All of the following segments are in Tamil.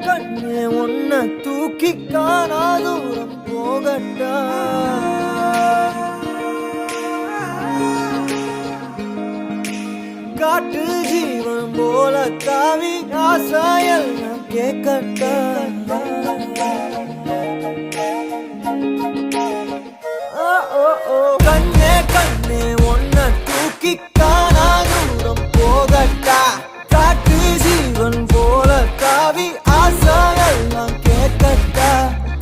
கண்ணே உன்னை தூக்கி காணா தூரம் போகட்டா காட்டு ஜீவன் போல தாவி ஆசாயல் கேட்கட்டா கண்ணே கண்ணே உன்னை தூக்கி காணா தூரம் போகட்டா காட்டு ஜீவன் போல தாவி ஆசாயெல்லாம் கேட்கட்டா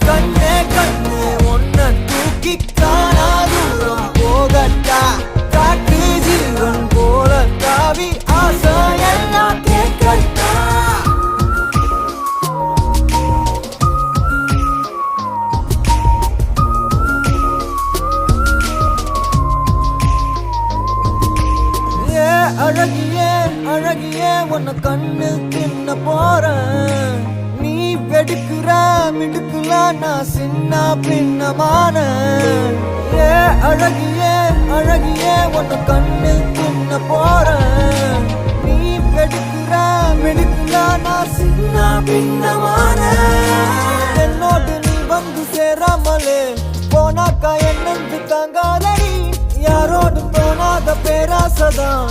கண்ணே கண்ணே உன்னை தூக்கி காணா தூரம் போகட்டா காட்டு ஜீவன் போல தாவி ஆசாயெல்லாம் கேட்கட்டா அழகியே அழகியே உன்னை கண்ணு தின்ன போறேன் நீ வெடுக்குற மிடுக்குல நான் சின்ன பின்னமான அழகியே அழகியே உன்னை கண்ணு தின்ன போறேன் நீ வெடுக்குற மிடுக்குல நான் சின்ன பின்னமான என்னோடு நீ வந்து சேராமலே போனாக்கா என்னென்று தாங்காதடி யாரோடு போனாத பேராசதான்